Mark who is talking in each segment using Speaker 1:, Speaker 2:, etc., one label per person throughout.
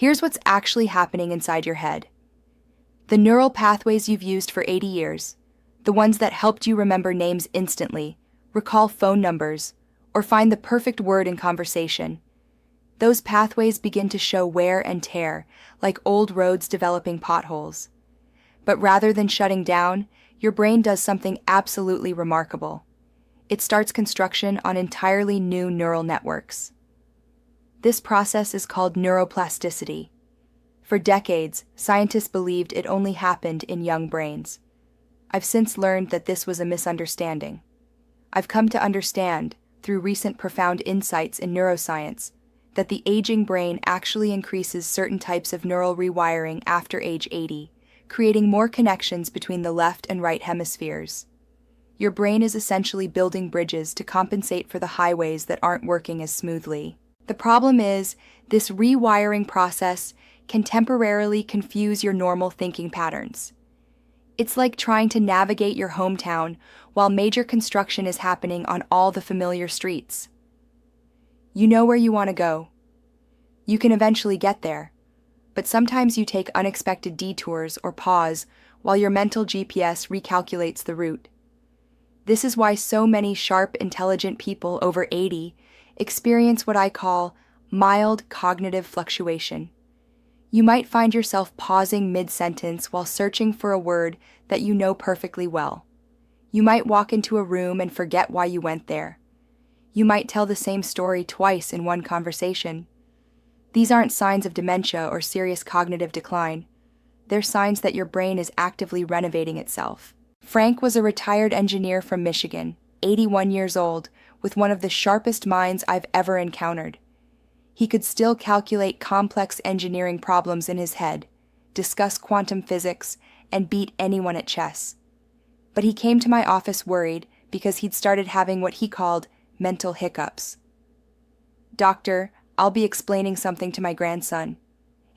Speaker 1: Here's what's actually happening inside your head. The neural pathways you've used for 80 years, the ones that helped you remember names instantly, recall phone numbers, or find the perfect word in conversation. Those pathways begin to show wear and tear, like old roads developing potholes. But rather than shutting down, your brain does something absolutely remarkable. It starts construction on entirely new neural networks. This process is called neuroplasticity. For decades, scientists believed it only happened in young brains. I've since learned that this was a misunderstanding. I've come to understand, through recent profound insights in neuroscience, that the aging brain actually increases certain types of neural rewiring after age 80, creating more connections between the left and right hemispheres. Your brain is essentially building bridges to compensate for the highways that aren't working as smoothly. The problem is, this rewiring process can temporarily confuse your normal thinking patterns. It's like trying to navigate your hometown while major construction is happening on all the familiar streets. You know where you want to go. You can eventually get there, but sometimes you take unexpected detours or pause while your mental GPS recalculates the route. This is why so many sharp, intelligent people over 80 experience what I call mild cognitive fluctuation. You might find yourself pausing mid-sentence while searching for a word that you know perfectly well. You might walk into a room and forget why you went there. You might tell the same story twice in one conversation. These aren't signs of dementia or serious cognitive decline. They're signs that your brain is actively renovating itself. Frank was a retired engineer from Michigan, 81 years old, with one of the sharpest minds I've ever encountered. He could still calculate complex engineering problems in his head, discuss quantum physics, and beat anyone at chess. But he came to my office worried because he'd started having what he called mental hiccups. "Doctor, I'll be explaining something to my grandson,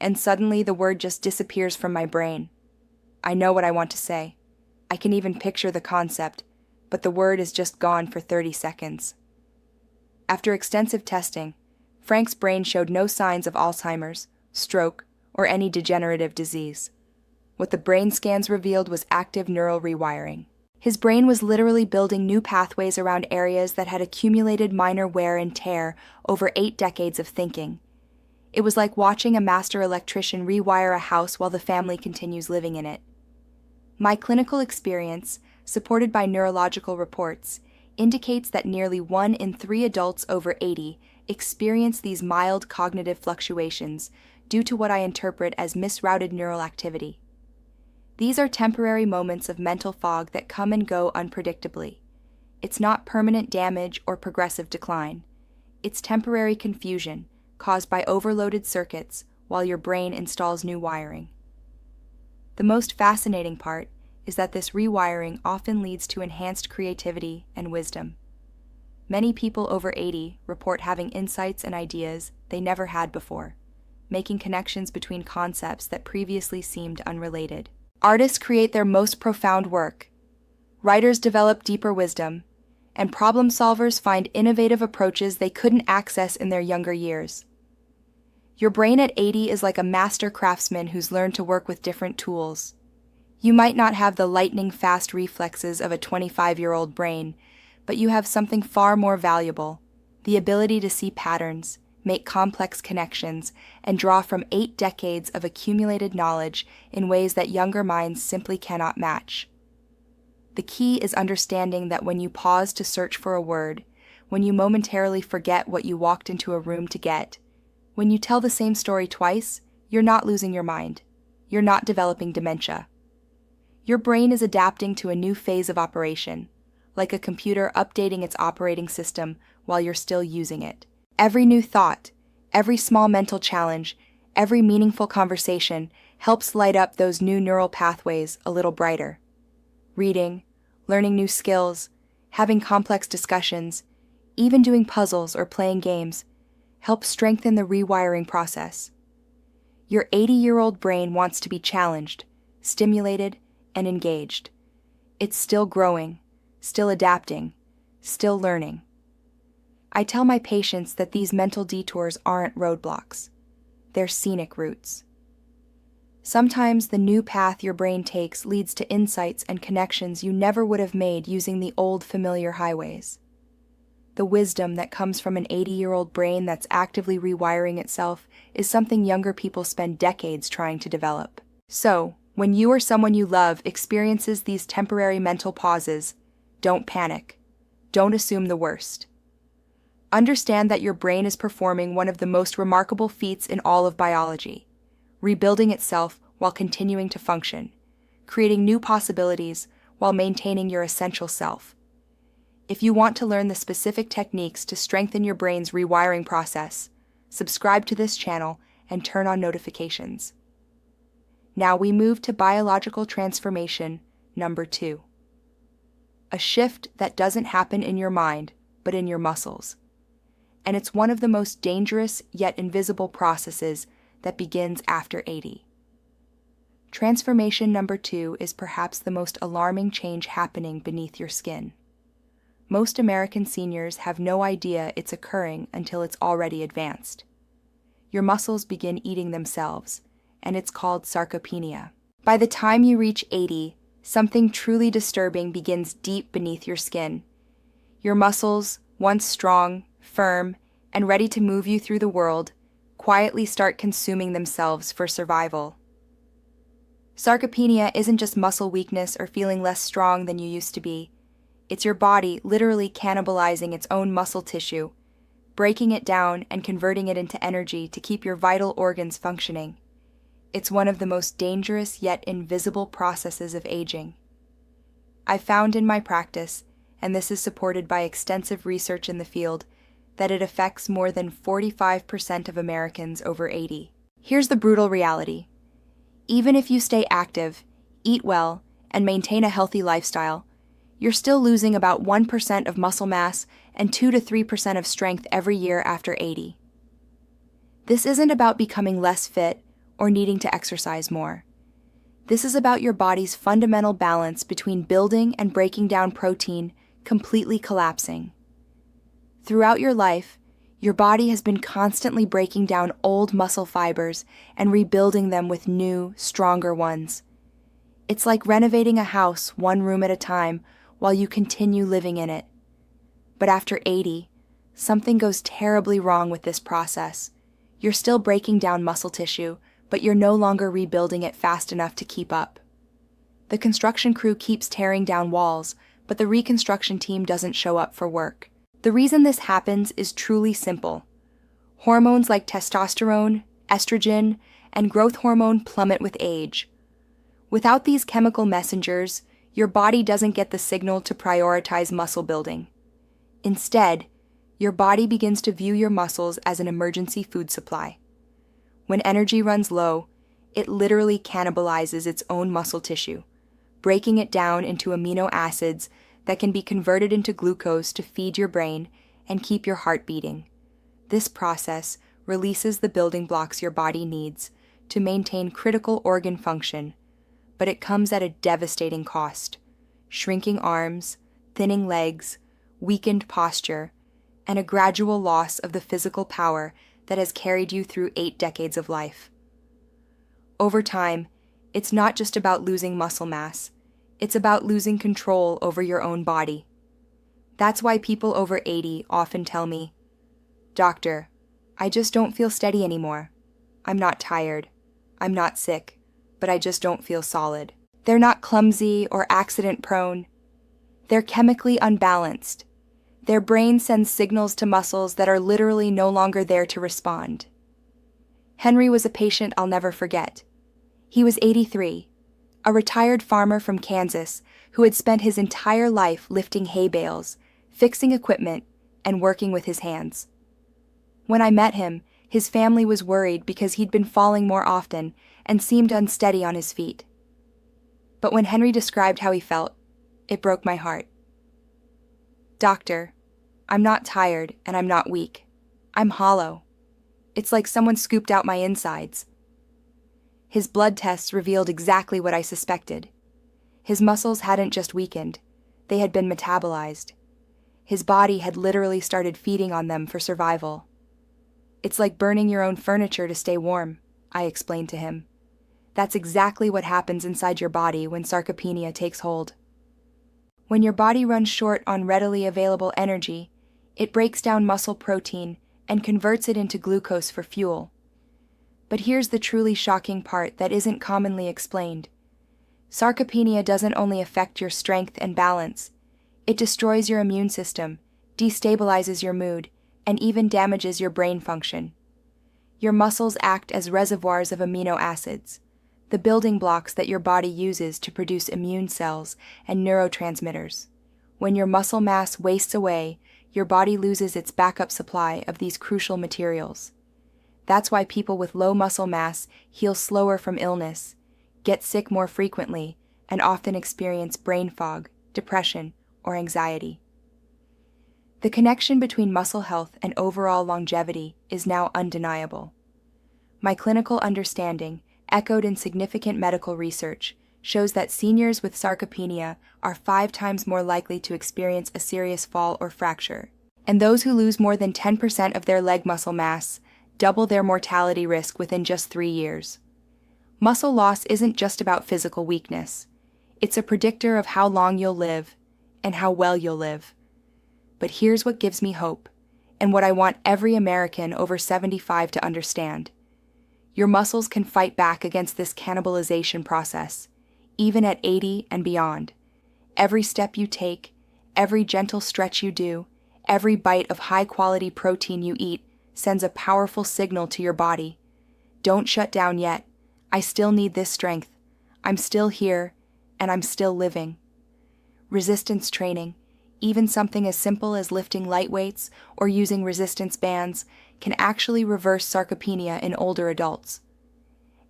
Speaker 1: and suddenly the word just disappears from my brain. I know what I want to say. I can even picture the concept, but the word is just gone for 30 seconds. After extensive testing, Frank's brain showed no signs of Alzheimer's, stroke, or any degenerative disease. What the brain scans revealed was active neural rewiring. His brain was literally building new pathways around areas that had accumulated minor wear and tear over 8 decades of thinking. It was like watching a master electrician rewire a house while the family continues living in it. My clinical experience, supported by neurological reports, indicates that nearly 1 in 3 adults over 80 experience these mild cognitive fluctuations due to what I interpret as misrouted neural activity. These are temporary moments of mental fog that come and go unpredictably. It's not permanent damage or progressive decline. It's temporary confusion caused by overloaded circuits while your brain installs new wiring. The most fascinating part is that this rewiring often leads to enhanced creativity and wisdom. Many people over 80 report having insights and ideas they never had before, making connections between concepts that previously seemed unrelated. Artists create their most profound work. Writers develop deeper wisdom, and problem solvers find innovative approaches they couldn't access in their younger years. Your brain at 80 is like a master craftsman who's learned to work with different tools. You might not have the lightning-fast reflexes of a 25-year-old brain, but you have something far more valuable: the ability to see patterns, make complex connections, and draw from 8 decades of accumulated knowledge in ways that younger minds simply cannot match. The key is understanding that when you pause to search for a word, when you momentarily forget what you walked into a room to get, when you tell the same story twice, you're not losing your mind. You're not developing dementia. Your brain is adapting to a new phase of operation, like a computer updating its operating system while you're still using it. Every new thought, every small mental challenge, every meaningful conversation helps light up those new neural pathways a little brighter. Reading, learning new skills, having complex discussions, even doing puzzles or playing games help strengthen the rewiring process. Your 80-year-old brain wants to be challenged, stimulated, and engaged. It's still growing, still adapting, still learning. I tell my patients that these mental detours aren't roadblocks. they're scenic routes. Sometimes the new path your brain takes leads to insights and connections you never would have made using the old familiar highways. The wisdom that comes from an 80-year-old brain that's actively rewiring itself is something younger people spend decades trying to develop. So, when you or someone you love experiences these temporary mental pauses, don't panic. Don't assume the worst. Understand that your brain is performing one of the most remarkable feats in all of biology, rebuilding itself while continuing to function, creating new possibilities while maintaining your essential self. If you want to learn the specific techniques to strengthen your brain's rewiring process, subscribe to this channel and turn on notifications. Now we move to biological transformation number 2. A shift that doesn't happen in your mind, but in your muscles. And it's one of the most dangerous yet invisible processes that begins after 80. Transformation number 2 is perhaps the most alarming change happening beneath your skin. Most American seniors have no idea it's occurring until it's already advanced. Your muscles begin eating themselves, and it's called sarcopenia. By the time you reach 80, something truly disturbing begins deep beneath your skin. Your muscles, once strong, firm, and ready to move you through the world, quietly start consuming themselves for survival. Sarcopenia isn't just muscle weakness or feeling less strong than you used to be. It's your body literally cannibalizing its own muscle tissue, breaking it down and converting it into energy to keep your vital organs functioning. It's one of the most dangerous yet invisible processes of aging. I've found in my practice, and this is supported by extensive research in the field, that it affects more than 45% of Americans over 80. Here's the brutal reality. Even if you stay active, eat well, and maintain a healthy lifestyle, you're still losing about 1% of muscle mass and 2 to 3% of strength every year after 80. This isn't about becoming less fit or needing to exercise more. This is about your body's fundamental balance between building and breaking down protein completely collapsing. Throughout your life, your body has been constantly breaking down old muscle fibers and rebuilding them with new, stronger ones. It's like renovating a house one room at a time while you continue living in it. But after 80, something goes terribly wrong with this process. You're still breaking down muscle tissue, but you're no longer rebuilding it fast enough to keep up. The construction crew keeps tearing down walls, but the reconstruction team doesn't show up for work. The reason this happens is truly simple. Hormones like testosterone, estrogen, and growth hormone plummet with age. Without these chemical messengers, your body doesn't get the signal to prioritize muscle building. Instead, your body begins to view your muscles as an emergency food supply. When energy runs low, it literally cannibalizes its own muscle tissue, breaking it down into amino acids that can be converted into glucose to feed your brain and keep your heart beating. This process releases the building blocks your body needs to maintain critical organ function, but it comes at a devastating cost: shrinking arms, thinning legs, weakened posture, and a gradual loss of the physical power that has carried you through 8 decades of life. Over time, it's not just about losing muscle mass. It's about losing control over your own body. That's why people over 80 often tell me, "Doctor, I just don't feel steady anymore. I'm not tired. I'm not sick, but I just don't feel solid." They're not clumsy or accident-prone. They're chemically unbalanced. Their brain sends signals to muscles that are literally no longer there to respond. Henry was a patient I'll never forget. He was 83. A retired farmer from Kansas who had spent his entire life lifting hay bales, fixing equipment, and working with his hands. When I met him, his family was worried because he'd been falling more often and seemed unsteady on his feet. But when Henry described how he felt, it broke my heart. "Doctor, I'm not tired and I'm not weak. I'm hollow. It's like someone scooped out my insides." His blood tests revealed exactly what I suspected. His muscles hadn't just weakened, they had been metabolized. His body had literally started feeding on them for survival. It's like burning your own furniture to stay warm, I explained to him. That's exactly what happens inside your body when sarcopenia takes hold. When your body runs short on readily available energy, it breaks down muscle protein and converts it into glucose for fuel. But here's the truly shocking part that isn't commonly explained. Sarcopenia doesn't only affect your strength and balance, it destroys your immune system, destabilizes your mood, and even damages your brain function. Your muscles act as reservoirs of amino acids, the building blocks that your body uses to produce immune cells and neurotransmitters. When your muscle mass wastes away, your body loses its backup supply of these crucial materials. That's why people with low muscle mass heal slower from illness, get sick more frequently, and often experience brain fog, depression, or anxiety. The connection between muscle health and overall longevity is now undeniable. My clinical understanding, echoed in significant medical research, shows that seniors with sarcopenia are 5 times more likely to experience a serious fall or fracture, and those who lose more than 10% of their leg muscle mass double their mortality risk within just 3 years. Muscle loss isn't just about physical weakness. It's a predictor of how long you'll live and how well you'll live. But here's what gives me hope, and what I want every American over 75 to understand. Your muscles can fight back against this cannibalization process, even at 80 and beyond. Every step you take, every gentle stretch you do, every bite of high-quality protein you eat sends a powerful signal to your body. Don't shut down yet. I still need this strength. I'm still here, and I'm still living. Resistance training, even something as simple as lifting light weights or using resistance bands, can actually reverse sarcopenia in older adults.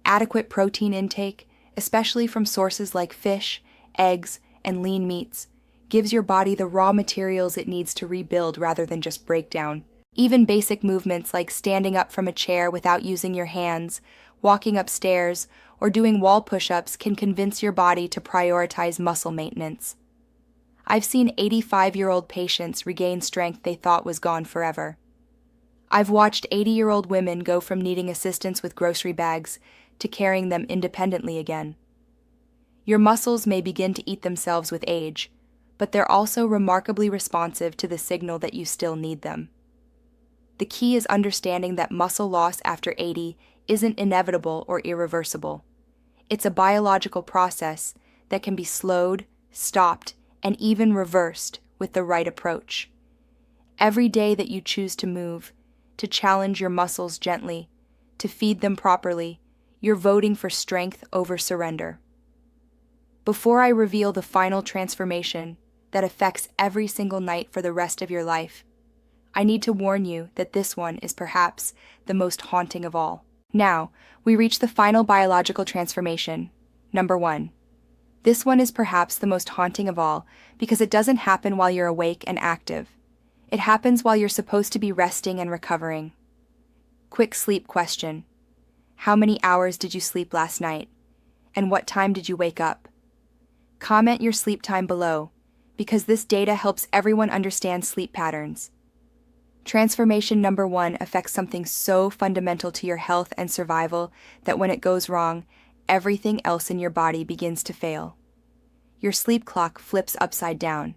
Speaker 1: Adequate protein intake, especially from sources like fish, eggs, and lean meats, gives your body the raw materials it needs to rebuild rather than just break down. Even basic movements like standing up from a chair without using your hands, walking upstairs, or doing wall push-ups can convince your body to prioritize muscle maintenance. I've seen 85-year-old patients regain strength they thought was gone forever. I've watched 80-year-old women go from needing assistance with grocery bags to carrying them independently again. Your muscles may begin to eat themselves with age, but they're also remarkably responsive to the signal that you still need them. The key is understanding that muscle loss after 80 isn't inevitable or irreversible. It's a biological process that can be slowed, stopped, and even reversed with the right approach. Every day that you choose to move, to challenge your muscles gently, to feed them properly, you're voting for strength over surrender. Before I reveal the final transformation that affects every single night for the rest of your life, I need to warn you that this one is perhaps the most haunting of all. Now, we reach the final biological transformation, number 1. This one is perhaps the most haunting of all because it doesn't happen while you're awake and active. It happens while you're supposed to be resting and recovering. Quick sleep question. How many hours did you sleep last night? And what time did you wake up? Comment your sleep time below, because this data helps everyone understand sleep patterns. Transformation number 1 affects something so fundamental to your health and survival that when it goes wrong, everything else in your body begins to fail. Your sleep clock flips upside down.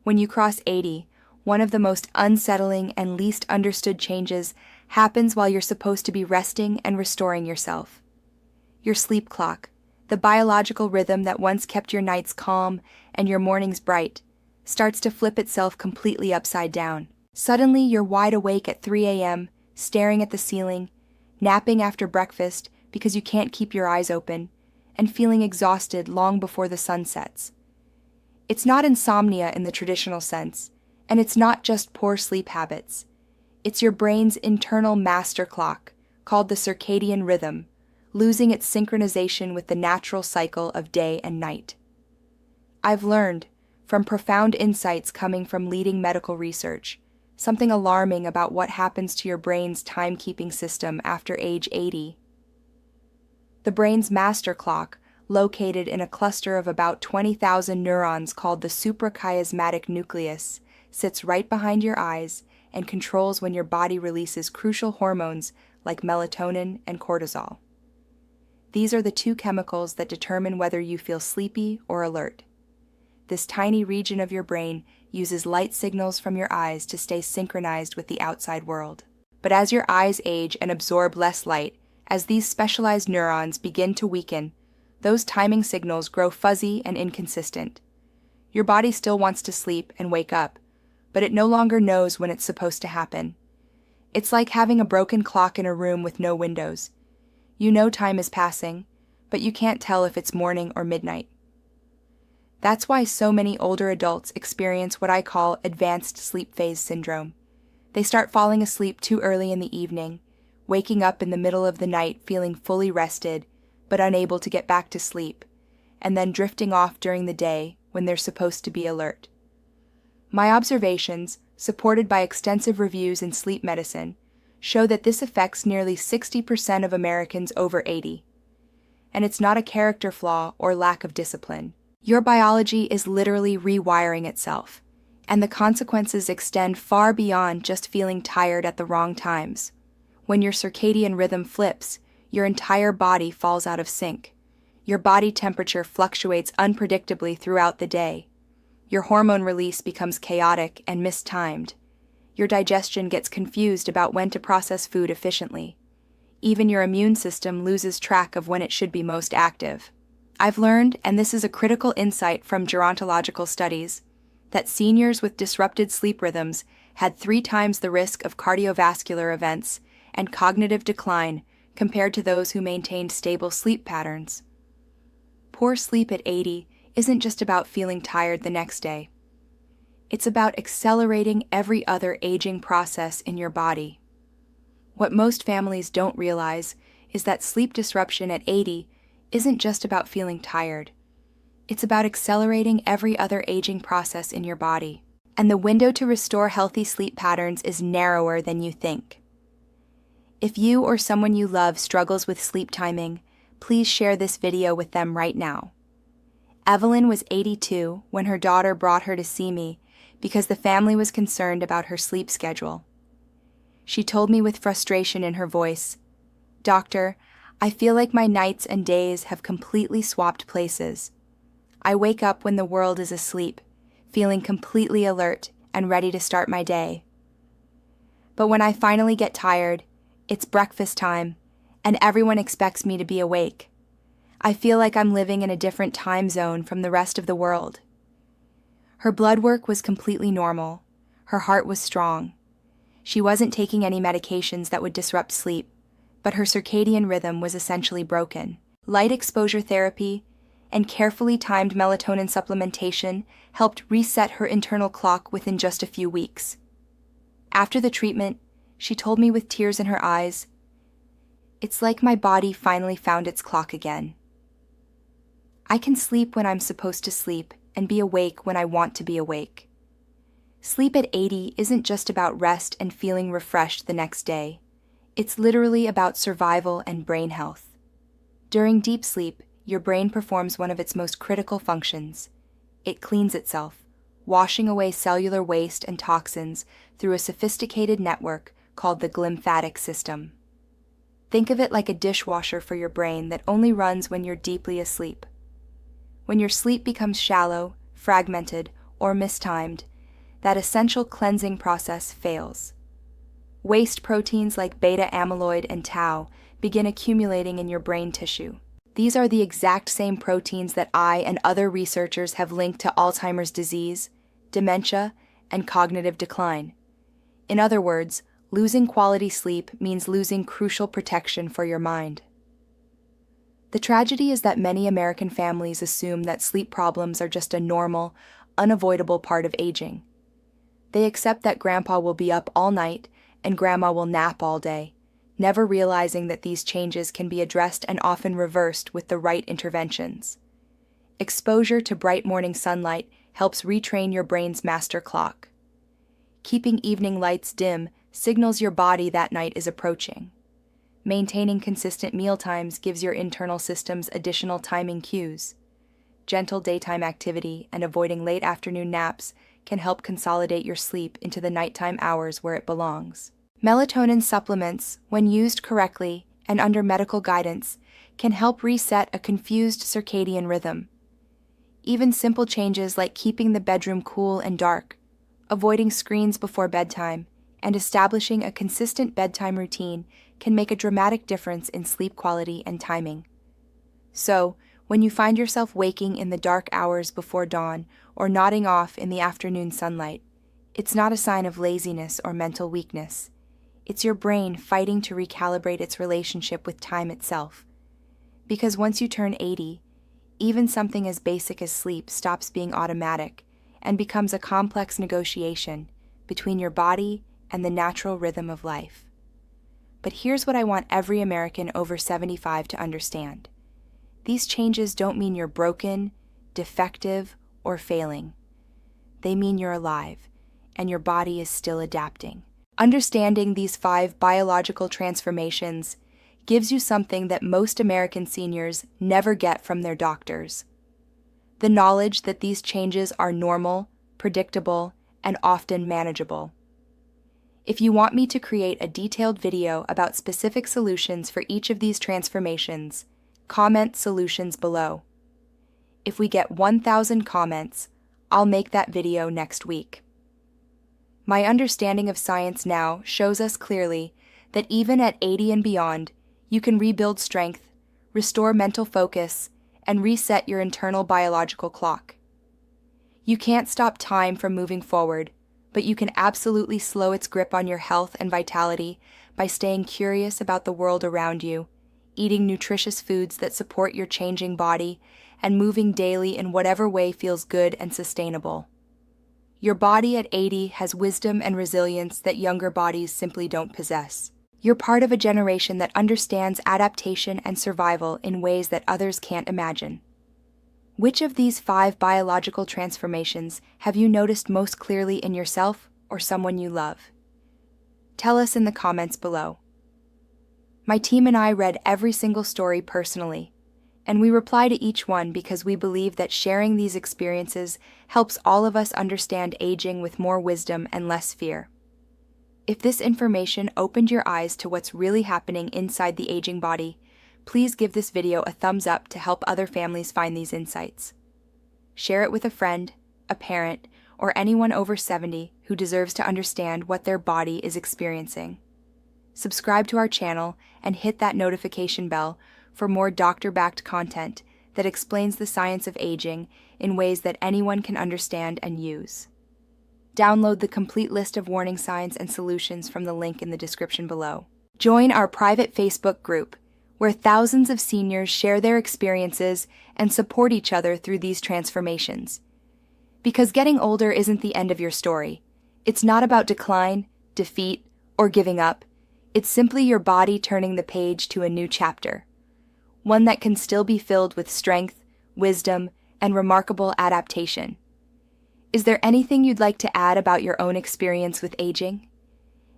Speaker 1: When you cross 80, one of the most unsettling and least understood changes happens while you're supposed to be resting and restoring yourself. Your sleep clock, the biological rhythm that once kept your nights calm and your mornings bright, starts to flip itself completely upside down. Suddenly, you're wide awake at 3 a.m., staring at the ceiling, napping after breakfast because you can't keep your eyes open, and feeling exhausted long before the sun sets. It's not insomnia in the traditional sense, and it's not just poor sleep habits. It's your brain's internal master clock, called the circadian rhythm, losing its synchronization with the natural cycle of day and night. I've learned, from profound insights coming from leading medical research, something alarming about what happens to your brain's timekeeping system after age 80. The brain's master clock, located in a cluster of about 20,000 neurons called the suprachiasmatic nucleus, sits right behind your eyes and controls when your body releases crucial hormones like melatonin and cortisol. These are the two chemicals that determine whether you feel sleepy or alert. This tiny region of your brain uses light signals from your eyes to stay synchronized with the outside world. But as your eyes age and absorb less light, as these specialized neurons begin to weaken, those timing signals grow fuzzy and inconsistent. Your body still wants to sleep and wake up, but it no longer knows when it's supposed to happen. It's like having a broken clock in a room with no windows. You know time is passing, but you can't tell if it's morning or midnight. That's why so many older adults experience what I call advanced sleep phase syndrome. They start falling asleep too early in the evening, waking up in the middle of the night feeling fully rested, but unable to get back to sleep, and then drifting off during the day when they're supposed to be alert. My observations, supported by extensive reviews in sleep medicine, show that this affects nearly 60% of Americans over 80. And it's not a character flaw or lack of discipline. Your biology is literally rewiring itself, and the consequences extend far beyond just feeling tired at the wrong times. When your circadian rhythm flips, your entire body falls out of sync. Your body temperature fluctuates unpredictably throughout the day. Your hormone release becomes chaotic and mistimed. Your digestion gets confused about when to process food efficiently. Even your immune system loses track of when it should be most active. I've learned, and this is a critical insight from gerontological studies, that seniors with disrupted sleep rhythms had 3 times the risk of cardiovascular events and cognitive decline compared to those who maintained stable sleep patterns. Poor sleep at 80 isn't just about feeling tired the next day. It's about accelerating every other aging process in your body. What most families don't realize is that sleep disruption at 80 isn't just about feeling tired. It's about accelerating every other aging process in your body. And the window to restore healthy sleep patterns is narrower than you think. If you or someone you love struggles with sleep timing, please share this video with them right now. Evelyn was 82 when her daughter brought her to see me because the family was concerned about her sleep schedule. She told me with frustration in her voice, "Doctor, I feel like my nights and days have completely swapped places. I wake up when the world is asleep, feeling completely alert and ready to start my day. But when I finally get tired, it's breakfast time, and everyone expects me to be awake. I feel like I'm living in a different time zone from the rest of the world." Her blood work was completely normal. Her heart was strong. She wasn't taking any medications that would disrupt sleep, but her circadian rhythm was essentially broken. Light exposure therapy and carefully timed melatonin supplementation helped reset her internal clock within just a few weeks. After the treatment, she told me with tears in her eyes, "It's like my body finally found its clock again. I can sleep when I'm supposed to sleep and be awake when I want to be awake." Sleep at 80 isn't just about rest and feeling refreshed the next day. It's literally about survival and brain health. During deep sleep, your brain performs one of its most critical functions. It cleans itself, washing away cellular waste and toxins through a sophisticated network called the glymphatic system. Think of it like a dishwasher for your brain that only runs when you're deeply asleep. When your sleep becomes shallow, fragmented, or mistimed, that essential cleansing process fails. Waste proteins like beta amyloid and tau begin accumulating in your brain tissue. These are the exact same proteins that I and other researchers have linked to Alzheimer's disease, dementia, and cognitive decline. In other words, losing quality sleep means losing crucial protection for your mind. The tragedy is that many American families assume that sleep problems are just a normal, unavoidable part of aging. They accept that grandpa will be up all night and grandma will nap all day, never realizing that these changes can be addressed and often reversed with the right interventions. Exposure to bright morning sunlight helps retrain your brain's master clock. Keeping evening lights dim signals your body that night is approaching. Maintaining consistent meal times gives your internal systems additional timing cues. Gentle daytime activity and avoiding late afternoon naps can help consolidate your sleep into the nighttime hours where it belongs. Melatonin supplements, when used correctly and under medical guidance, can help reset a confused circadian rhythm. Even simple changes like keeping the bedroom cool and dark, avoiding screens before bedtime, and establishing a consistent bedtime routine can make a dramatic difference in sleep quality and timing. So, when you find yourself waking in the dark hours before dawn or nodding off in the afternoon sunlight, it's not a sign of laziness or mental weakness. It's your brain fighting to recalibrate its relationship with time itself. Because once you turn 80, even something as basic as sleep stops being automatic and becomes a complex negotiation between your body and the natural rhythm of life. But here's what I want every American over 75 to understand. These changes don't mean you're broken, defective, or failing. They mean you're alive, and your body is still adapting. Understanding these 5 biological transformations gives you something that most American seniors never get from their doctors: the knowledge that these changes are normal, predictable, and often manageable. If you want me to create a detailed video about specific solutions for each of these transformations, comment solutions below. If we get 1,000 comments, I'll make that video next week. My understanding of science now shows us clearly that even at 80 and beyond, you can rebuild strength, restore mental focus, and reset your internal biological clock. You can't stop time from moving forward, but you can absolutely slow its grip on your health and vitality by staying curious about the world around you, eating nutritious foods that support your changing body, and moving daily in whatever way feels good and sustainable. Your body at 80 has wisdom and resilience that younger bodies simply don't possess. You're part of a generation that understands adaptation and survival in ways that others can't imagine. Which of these 5 biological transformations have you noticed most clearly in yourself or someone you love? Tell us in the comments below. My team and I read every single story personally, and we reply to each one because we believe that sharing these experiences helps all of us understand aging with more wisdom and less fear. If this information opened your eyes to what's really happening inside the aging body, please give this video a thumbs up to help other families find these insights. Share it with a friend, a parent, or anyone over 70 who deserves to understand what their body is experiencing. Subscribe to our channel and hit that notification bell for more doctor-backed content that explains the science of aging in ways that anyone can understand and use. Download the complete list of warning signs and solutions from the link in the description below. Join our private Facebook group, where thousands of seniors share their experiences and support each other through these transformations. Because getting older isn't the end of your story. It's not about decline, defeat, or giving up. It's simply your body turning the page to a new chapter, one that can still be filled with strength, wisdom, and remarkable adaptation. Is there anything you'd like to add about your own experience with aging?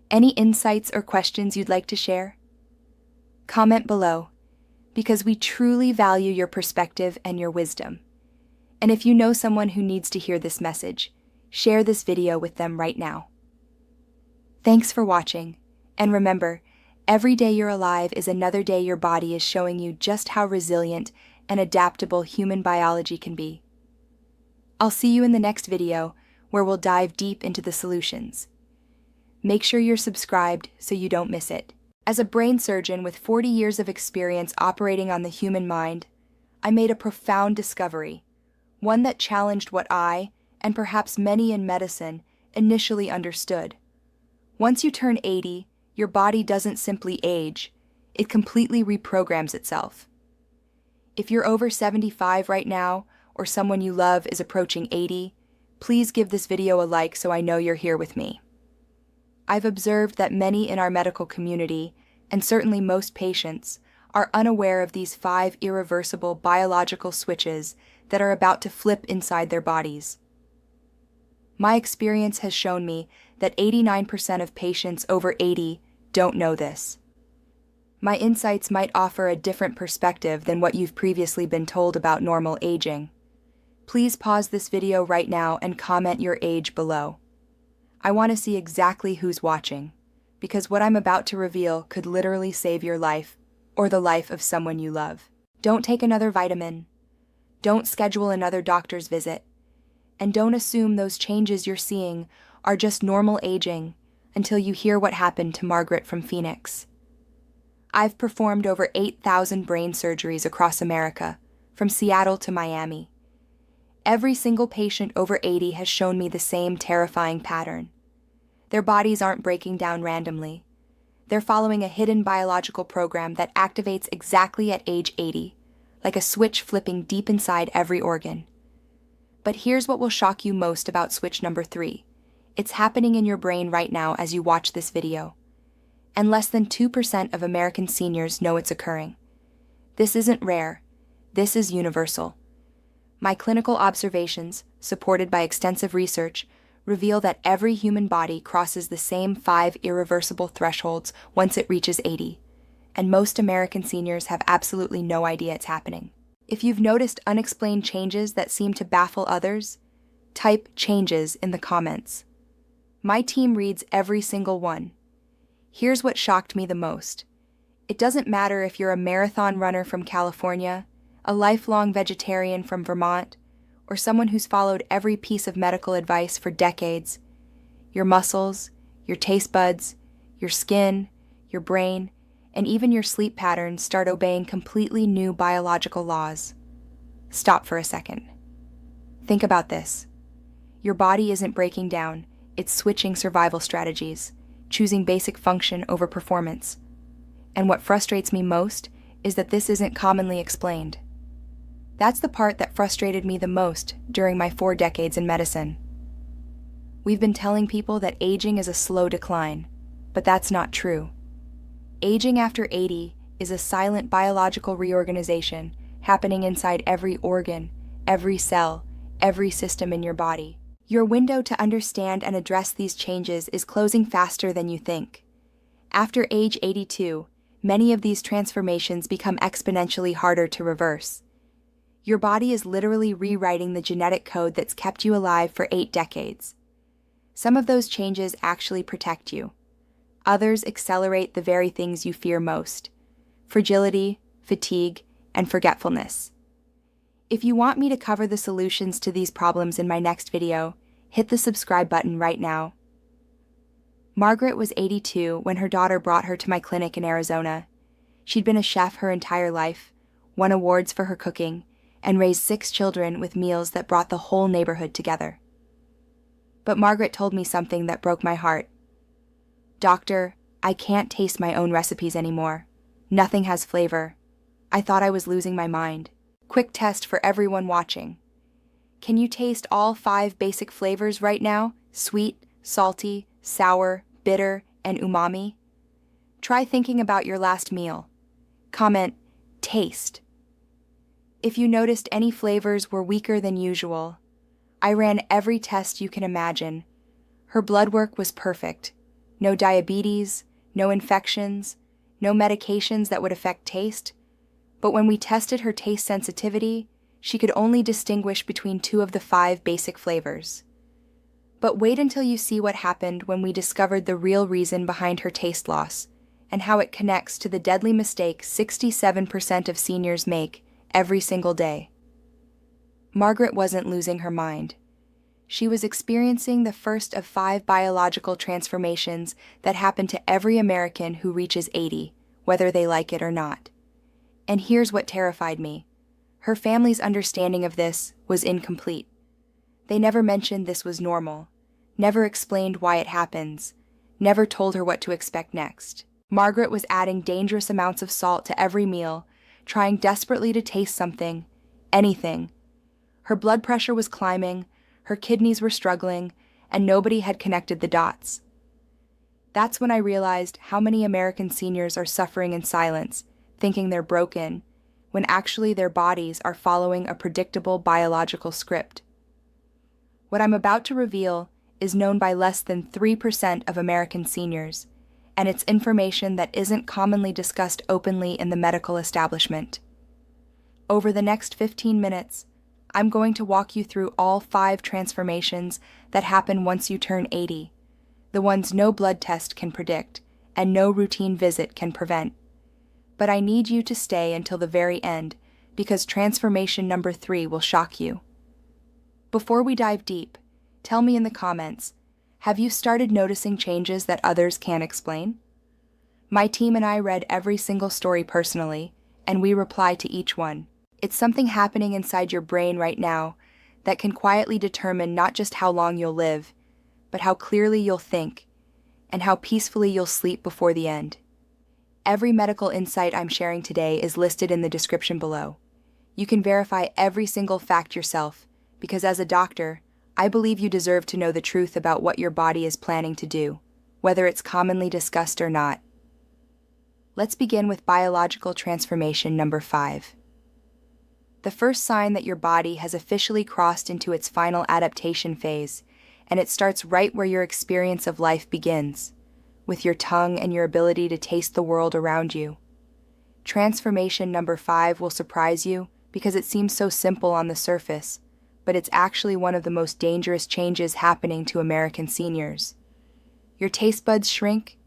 Speaker 1: Any insights or questions you'd like to share? Comment below, because we truly value your perspective and your wisdom. And if you know someone who needs to hear this message, share this video with them right now. Thanks for watching, and remember, every day you're alive is another day your body is showing you just how resilient and adaptable human biology can be. I'll see you in the next video, where we'll dive deep into the solutions. Make sure you're subscribed so you don't miss it. As a brain surgeon with 40 years of experience operating on the human mind, I made a profound discovery, one that challenged what I, and perhaps many in medicine, initially understood. Once you turn 80, your body doesn't simply age, it completely reprograms itself. If you're over 75 right now, or someone you love is approaching 80, please give this video a like so I know you're here with me. I've observed that many in our medical community, and certainly most patients, are unaware of these 5 irreversible biological switches that are about to flip inside their bodies. My experience has shown me that 89% of patients over 80 don't know this. My insights might offer a different perspective than what you've previously been told about normal aging. Please pause this video right now and comment your age below. I want to see exactly who's watching, because what I'm about to reveal could literally save your life or the life of someone you love. Don't take another vitamin. Don't schedule another doctor's visit. And don't assume those changes you're seeing are just normal aging until you hear what happened to Margaret from Phoenix. I've performed over 8,000 brain surgeries across America, from Seattle to Miami. Every single patient over 80 has shown me the same terrifying pattern. Their bodies aren't breaking down randomly. They're following a hidden biological program that activates exactly at age 80, like a switch flipping deep inside every organ. But here's what will shock you most about switch number 3. It's happening in your brain right now as you watch this video. And less than 2% of American seniors know it's occurring. This isn't rare. This is universal. My clinical observations, supported by extensive research, reveal that every human body crosses the same 5 irreversible thresholds once it reaches 80, and most American seniors have absolutely no idea it's happening. If you've noticed unexplained changes that seem to baffle others, type "changes" in the comments. My team reads every single one. Here's what shocked me the most. It doesn't matter if you're a marathon runner from California, a lifelong vegetarian from Vermont, or someone who's followed every piece of medical advice for decades. Your muscles, your taste buds, your skin, your brain, and even your sleep patterns start obeying completely new biological laws. Stop for a second. Think about this. Your body isn't breaking down, it's switching survival strategies, choosing basic function over performance. And what frustrates me most is that this isn't commonly explained. That's the part that frustrated me the most during my 4 decades in medicine. We've been telling people that aging is a slow decline, but that's not true. Aging after 80 is a silent biological reorganization happening inside every organ, every cell, every system in your body. Your window to understand and address these changes is closing faster than you think. After age 82, many of these transformations become exponentially harder to reverse. Your body is literally rewriting the genetic code that's kept you alive for 8 decades. Some of those changes actually protect you. Others accelerate the very things you fear most: fragility, fatigue, and forgetfulness. If you want me to cover the solutions to these problems in my next video, hit the subscribe button right now. Margaret was 82 when her daughter brought her to my clinic in Arizona. She'd been a chef her entire life, won awards for her cooking, and raised 6 children with meals that brought the whole neighborhood together. But Margaret told me something that broke my heart. "Doctor, I can't taste my own recipes anymore. Nothing has flavor. I thought I was losing my mind." Quick test for everyone watching. Can you taste all 5 basic flavors right now? Sweet, salty, sour, bitter, and umami? Try thinking about your last meal. Comment, "taste." If you noticed any flavors were weaker than usual, I ran every test you can imagine. Her blood work was perfect. No diabetes, no infections, no medications that would affect taste. But when we tested her taste sensitivity, she could only distinguish between 2 of the 5 basic flavors. But wait until you see what happened when we discovered the real reason behind her taste loss and how it connects to the deadly mistake 67% of seniors make every single day. Margaret wasn't losing her mind. She was experiencing the first of 5 biological transformations that happen to every American who reaches 80, whether they like it or not. And here's what terrified me. Her family's understanding of this was incomplete. They never mentioned this was normal, never explained why it happens, never told her what to expect next. Margaret was adding dangerous amounts of salt to every meal, trying desperately to taste something, anything. Her blood pressure was climbing, her kidneys were struggling, and nobody had connected the dots. That's when I realized how many American seniors are suffering in silence, thinking they're broken, when actually their bodies are following a predictable biological script. What I'm about to reveal is known by less than 3% of American seniors, and it's information that isn't commonly discussed openly in the medical establishment. Over the next 15 minutes, I'm going to walk you through all 5 transformations that happen once you turn 80, the ones no blood test can predict and no routine visit can prevent. But I need you to stay until the very end, because transformation number 3 will shock you. Before we dive deep, tell me in the comments, have you started noticing changes that others can't explain? My team and I read every single story personally, and we reply to each one. It's something happening inside your brain right now that can quietly determine not just how long you'll live, but how clearly you'll think, and how peacefully you'll sleep before the end. Every medical insight I'm sharing today is listed in the description below. You can verify every single fact yourself, because as a doctor, I believe you deserve to know the truth about what your body is planning to do, whether it's commonly discussed or not. Let's begin with biological transformation number 5. The first sign that your body has officially crossed into its final adaptation phase, and it starts right where your experience of life begins, with your tongue and your ability to taste the world around you. Transformation number 5 will surprise you because it seems so simple on the surface, but it's actually one of the most dangerous changes happening to American seniors. Your taste buds shrink,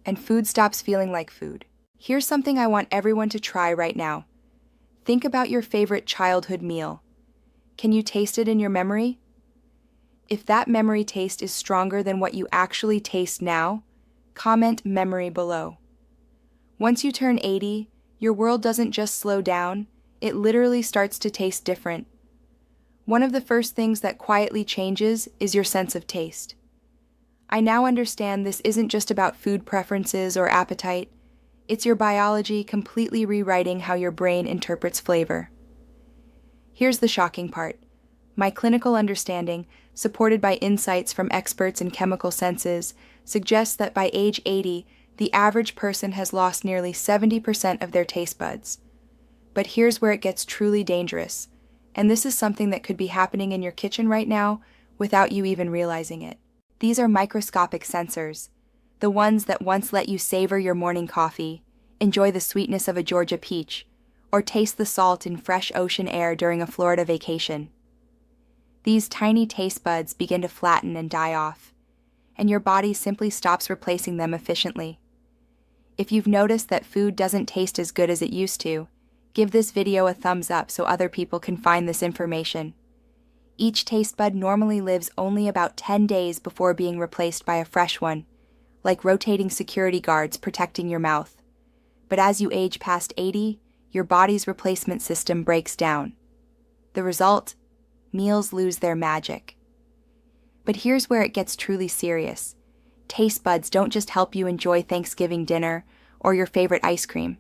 Speaker 1: and food stops feeling like food. Here's something I want everyone to try right now. Think about your favorite childhood meal. Can you taste it in your memory? If that memory taste is stronger than what you actually taste now, comment memory below. Once you turn 80, your world doesn't just slow down, it literally starts to taste different. One of the first things that quietly changes is your sense of taste. I now understand this isn't just about food preferences or appetite. It's your biology completely rewriting how your brain interprets flavor. Here's the shocking part. My clinical understanding, supported by insights from experts in chemical senses, suggests that by age 80, the average person has lost nearly 70% of their taste buds. But here's where it gets truly dangerous, and this is something that could be happening in your kitchen right now without you even realizing it. These are microscopic sensors, the ones that once let you savor your morning coffee, enjoy the sweetness of a Georgia peach, or taste the salt in fresh ocean air during a Florida vacation. These tiny taste buds begin to flatten and die off, and your body simply stops replacing them efficiently. If you've noticed that food doesn't taste as good as it used to, give this video a thumbs up so other people can find this information. Each taste bud normally lives only about 10 days before being replaced by a fresh one, like rotating security guards protecting your mouth. But as you age past 80, your body's replacement system breaks down. The result? Meals lose their magic. But here's where it gets truly serious. Taste buds don't just help you enjoy Thanksgiving dinner or your favorite ice cream.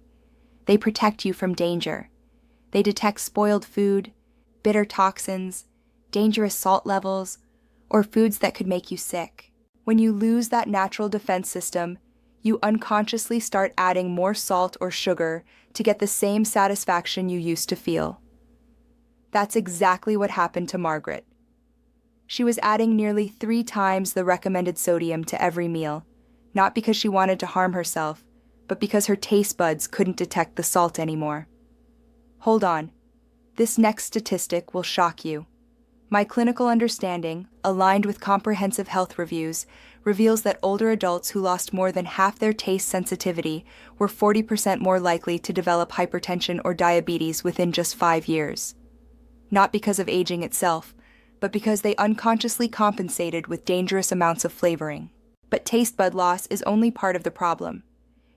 Speaker 1: They protect you from danger. They detect spoiled food, bitter toxins, dangerous salt levels, or foods that could make you sick. When you lose that natural defense system, you unconsciously start adding more salt or sugar to get the same satisfaction you used to feel. That's exactly what happened to Margaret. She was adding nearly 3 times the recommended sodium to every meal, not because she wanted to harm herself, but because her taste buds couldn't detect the salt anymore. Hold on. This next statistic will shock you. My clinical understanding, aligned with comprehensive health reviews, reveals that older adults who lost more than half their taste sensitivity were 40% more likely to develop hypertension or diabetes within just 5 years. Not because of aging itself, but because they unconsciously compensated with dangerous amounts of flavoring. But taste bud loss is only part of the problem.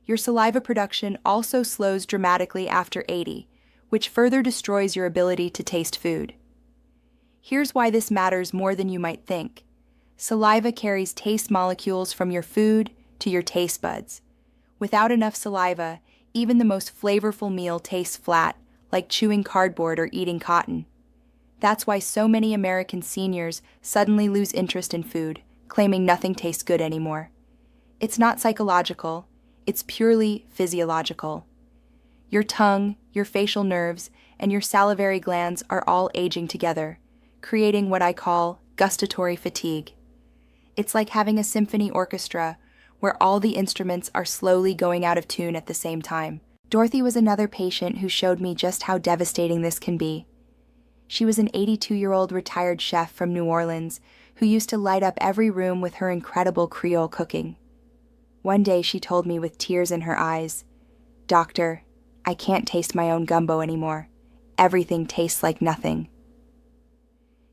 Speaker 1: Your saliva production also slows dramatically after 80, which further destroys your ability to taste food. Here's why this matters more than you might think. Saliva carries taste molecules from your food to your taste buds. Without enough saliva, even the most flavorful meal tastes flat, like chewing cardboard or eating cotton. That's why so many American seniors suddenly lose interest in food, claiming nothing tastes good anymore. It's not psychological, it's purely physiological. Your tongue, your facial nerves, and your salivary glands are all aging together, creating what I call gustatory fatigue. It's like having a symphony orchestra where all the instruments are slowly going out of tune at the same time. Dorothy was another patient who showed me just how devastating this can be. She was an 82-year-old retired chef from New Orleans who used to light up every room with her incredible Creole cooking. One day she told me with tears in her eyes, "Doctor, I can't taste my own gumbo anymore. Everything tastes like nothing."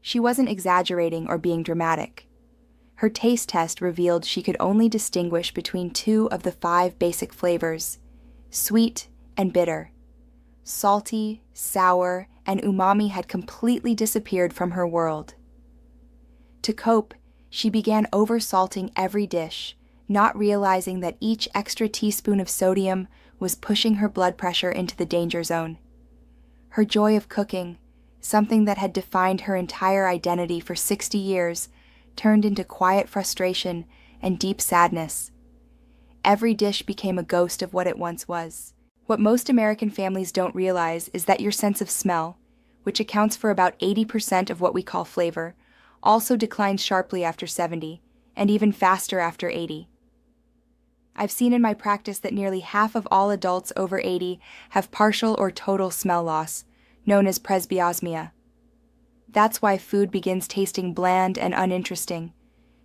Speaker 1: She wasn't exaggerating or being dramatic. Her taste test revealed she could only distinguish between 2 of the 5 basic flavors, sweet and bitter. Salty, sour, and umami had completely disappeared from her world. To cope, she began oversalting every dish, not realizing that each extra teaspoon of sodium was pushing her blood pressure into the danger zone. Her joy of cooking, something that had defined her entire identity for 60 years, turned into quiet frustration and deep sadness. Every dish became a ghost of what it once was. What most American families don't realize is that your sense of smell, which accounts for about 80% of what we call flavor, also declines sharply after 70, and even faster after 80. I've seen in my practice that nearly half of all adults over 80 have partial or total smell loss, known as presbyosmia. That's why food begins tasting bland and uninteresting,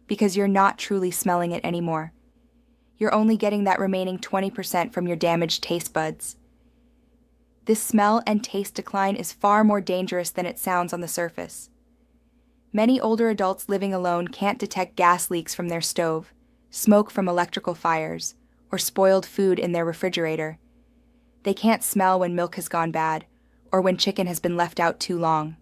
Speaker 1: because you're not truly smelling it anymore. You're only getting that remaining 20% from your damaged taste buds. This smell and taste decline is far more dangerous than it sounds on the surface. Many older adults living alone can't detect gas leaks from their stove, smoke from electrical fires, or spoiled food in their refrigerator. They can't smell when milk has gone bad, or when chicken has been left out too long.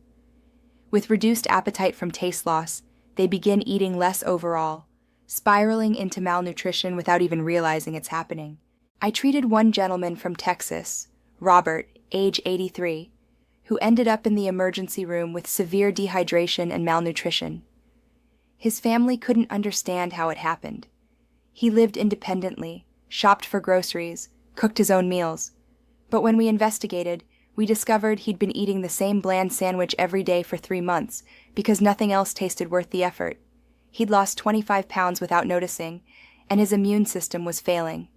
Speaker 1: With reduced appetite from taste loss, they begin eating less overall, spiraling into malnutrition without even realizing it's happening. I treated one gentleman from Texas, Robert, age 83, who ended up in the emergency room with severe dehydration and malnutrition. His family couldn't understand how it happened. He lived independently, shopped for groceries, cooked his own meals. But when we investigated, we discovered he'd been eating the same bland sandwich every day for 3 months because nothing else tasted worth the effort. He'd lost 25 pounds without noticing, and his immune system was failing.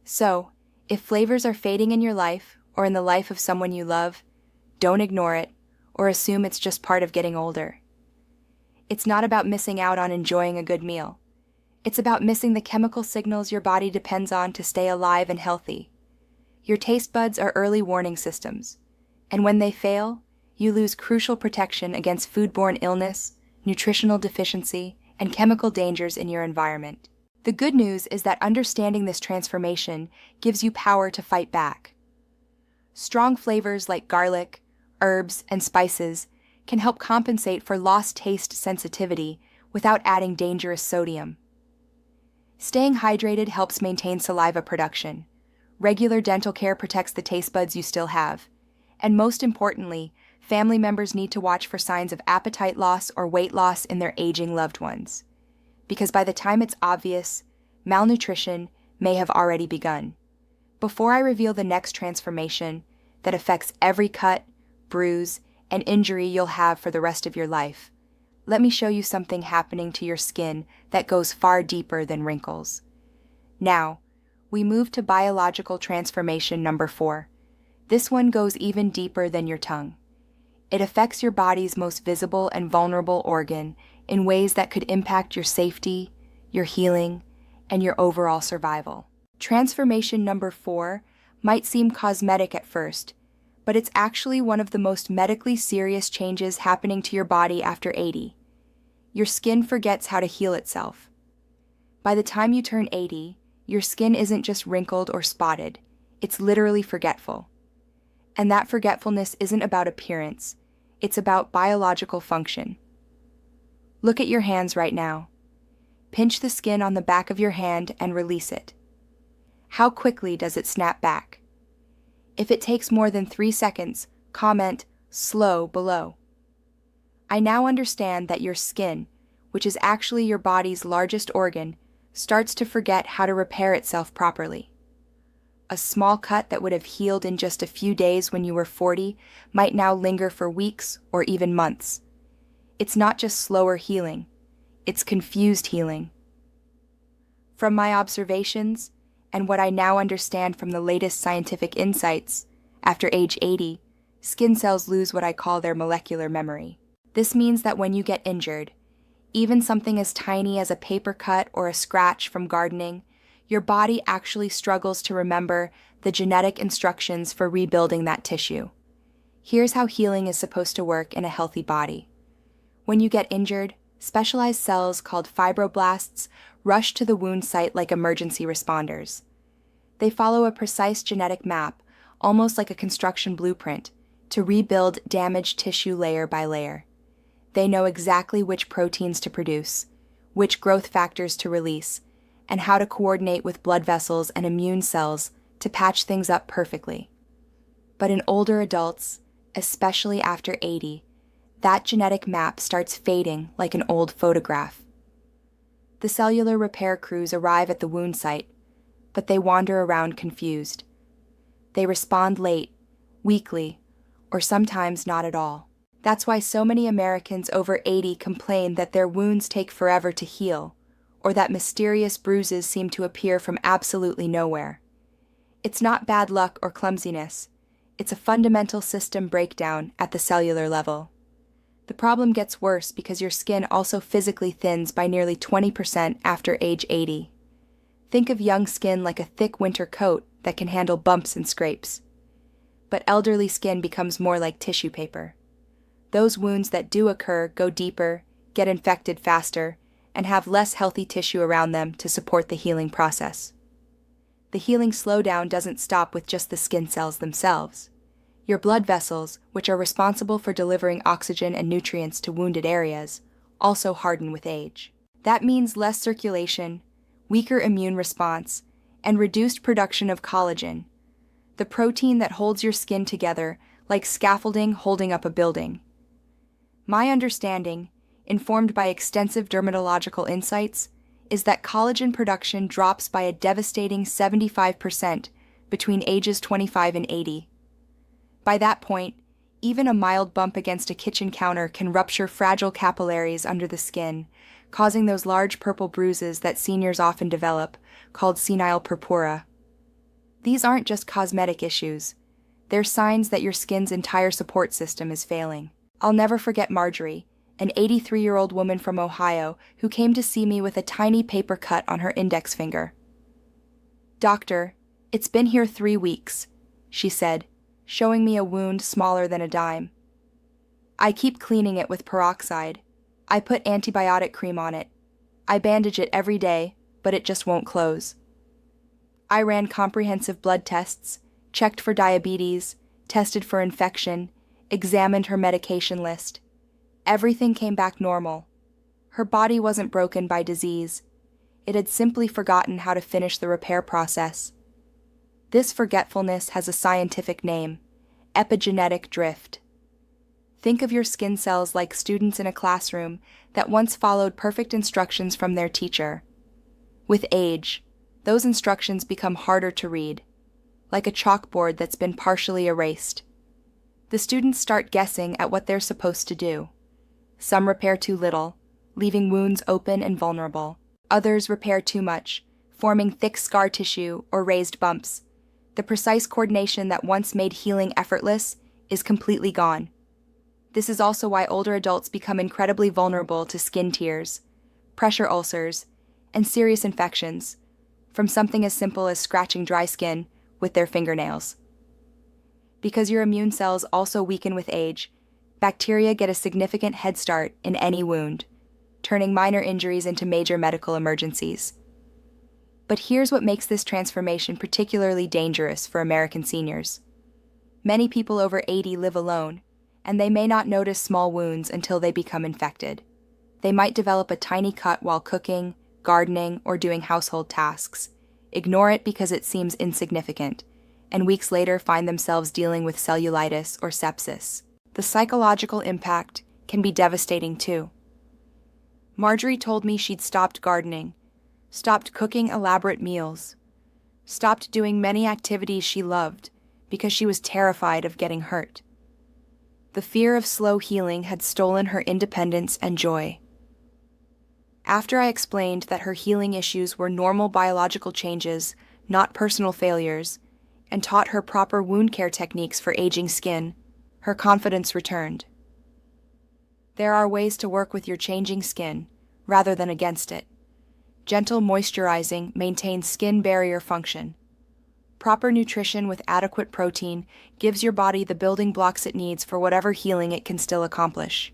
Speaker 1: So, if flavors are fading in your life or in the life of someone you love, don't ignore it or assume it's just part of getting older. It's not about missing out on enjoying a good meal. It's about missing the chemical signals your body depends on to stay alive and healthy. Your taste buds are early warning systems, and when they fail, you lose crucial protection against foodborne illness, nutritional deficiency, and chemical dangers in your environment. The good news is that understanding this transformation gives you power to fight back. Strong flavors like garlic, herbs, and spices can help compensate for lost taste sensitivity without adding dangerous sodium. Staying hydrated helps maintain saliva production. Regular dental care protects the taste buds you still have. And most importantly, family members need to watch for signs of appetite loss or weight loss in their aging loved ones. Because by the time it's obvious, malnutrition may have already begun. Before I reveal the next transformation that affects every cut, bruise, and injury you'll have for the rest of your life, let me show you something happening to your skin that goes far deeper than wrinkles. Now, we move to biological transformation number 4. This one goes even deeper than your tongue. It affects your body's most visible and vulnerable organ in ways that could impact your safety, your healing, and your overall survival. Transformation number 4 might seem cosmetic at first, but it's actually one of the most medically serious changes happening to your body after 80. Your skin forgets how to heal itself. By the time you turn 80, your skin isn't just wrinkled or spotted, it's literally forgetful. And that forgetfulness isn't about appearance, it's about biological function. Look at your hands right now. Pinch the skin on the back of your hand and release it. How quickly does it snap back? If it takes more than 3 seconds, comment "slow" below. I now understand that your skin, which is actually your body's largest organ, starts to forget how to repair itself properly. A small cut that would have healed in just a few days when you were 40 might now linger for weeks or even months. It's not just slower healing, it's confused healing. From my observations, and what I now understand from the latest scientific insights, after age 80, skin cells lose what I call their molecular memory. This means that when you get injured, even something as tiny as a paper cut or a scratch from gardening, your body actually struggles to remember the genetic instructions for rebuilding that tissue. Here's how healing is supposed to work in a healthy body. When you get injured, specialized cells called fibroblasts rush to the wound site like emergency responders. They follow a precise genetic map, almost like a construction blueprint, to rebuild damaged tissue layer by layer. They know exactly which proteins to produce, which growth factors to release, and how to coordinate with blood vessels and immune cells to patch things up perfectly. But in older adults, especially after 80, that genetic map starts fading like an old photograph. The cellular repair crews arrive at the wound site, but they wander around confused. They respond late, weakly, or sometimes not at all. That's why so many Americans over 80 complain that their wounds take forever to heal, or that mysterious bruises seem to appear from absolutely nowhere. It's not bad luck or clumsiness. It's a fundamental system breakdown at the cellular level. The problem gets worse because your skin also physically thins by nearly 20% after age 80. Think of young skin like a thick winter coat that can handle bumps and scrapes. But elderly skin becomes more like tissue paper. Those wounds that do occur go deeper, get infected faster, and have less healthy tissue around them to support the healing process. The healing slowdown doesn't stop with just the skin cells themselves. Your blood vessels, which are responsible for delivering oxygen and nutrients to wounded areas, also harden with age. That means less circulation, weaker immune response, and reduced production of collagen, the protein that holds your skin together like scaffolding holding up a building. My understanding, informed by extensive dermatological insights, is that collagen production drops by a devastating 75% between ages 25 and 80. By that point, even a mild bump against a kitchen counter can rupture fragile capillaries under the skin, causing those large purple bruises that seniors often develop, called senile purpura. These aren't just cosmetic issues. They're signs that your skin's entire support system is failing. I'll never forget Marjorie, an 83-year-old woman from Ohio who came to see me with a tiny paper cut on her index finger. "Doctor, it's been here 3 weeks," she said, showing me a wound smaller than a dime. "I keep cleaning it with peroxide. I put antibiotic cream on it. I bandage it every day, but it just won't close. I ran comprehensive blood tests, checked for diabetes, tested for infection, examined her medication list. Everything came back normal. Her body wasn't broken by disease. It had simply forgotten how to finish the repair process. This forgetfulness has a scientific name: epigenetic drift. Think of your skin cells like students in a classroom that once followed perfect instructions from their teacher. With age, those instructions become harder to read, like a chalkboard that's been partially erased. The students start guessing at what they're supposed to do. Some repair too little, leaving wounds open and vulnerable. Others repair too much, forming thick scar tissue or raised bumps. The precise coordination that once made healing effortless is completely gone. This is also why older adults become incredibly vulnerable to skin tears, pressure ulcers, and serious infections, from something as simple as scratching dry skin with their fingernails. Because your immune cells also weaken with age, bacteria get a significant head start in any wound, turning minor injuries into major medical emergencies. But here's what makes this transformation particularly dangerous for American seniors. Many people over 80 live alone, and they may not notice small wounds until they become infected. They might develop a tiny cut while cooking, gardening, or doing household tasks, ignore it because it seems insignificant, and weeks later find themselves dealing with cellulitis or sepsis. The psychological impact can be devastating too. Marjorie told me she'd stopped gardening, stopped cooking elaborate meals, stopped doing many activities she loved because she was terrified of getting hurt. The fear of slow healing had stolen her independence and joy. After I explained that her healing issues were normal biological changes, not personal failures, and taught her proper wound care techniques for aging skin, Her confidence returned. There are ways to work with your changing skin, rather than against it. Gentle moisturizing maintains skin barrier function. Proper nutrition with adequate protein gives your body the building blocks it needs for whatever healing it can still accomplish.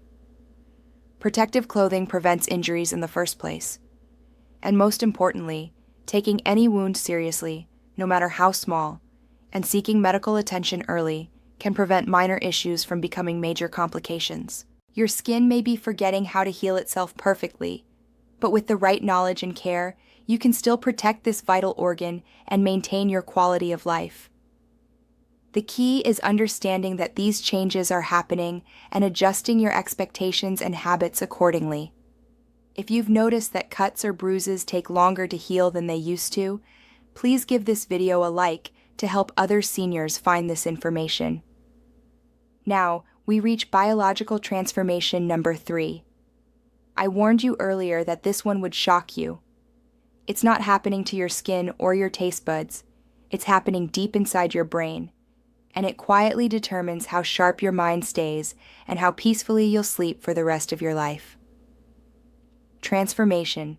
Speaker 1: Protective clothing prevents injuries in the first place. And most importantly, taking any wound seriously, no matter how small, and seeking medical attention early can prevent minor issues from becoming major complications. Your skin may be forgetting how to heal itself perfectly, but with the right knowledge and care, you can still protect this vital organ and maintain your quality of life. The key is understanding that these changes are happening and adjusting your expectations and habits accordingly. If you've noticed that cuts or bruises take longer to heal than they used to, please give this video a like to help other seniors find this information. Now, we reach biological transformation number 3. I warned you earlier that this one would shock you. It's not happening to your skin or your taste buds. It's happening deep inside your brain, and it quietly determines how sharp your mind stays and how peacefully you'll sleep for the rest of your life. Transformation.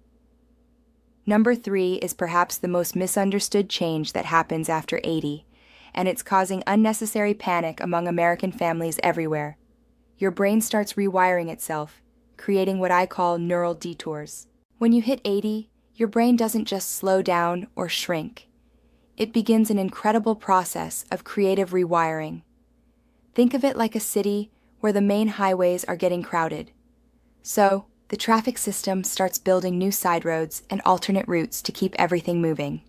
Speaker 1: Number 3 is perhaps the most misunderstood change that happens after 80, and it's causing unnecessary panic among American families everywhere. Your brain starts rewiring itself, creating what I call neural detours. When you hit 80, your brain doesn't just slow down or shrink. It begins an incredible process of creative rewiring. Think of it like a city where the main highways are getting crowded. So, the traffic system starts building new side roads and alternate routes to keep everything moving.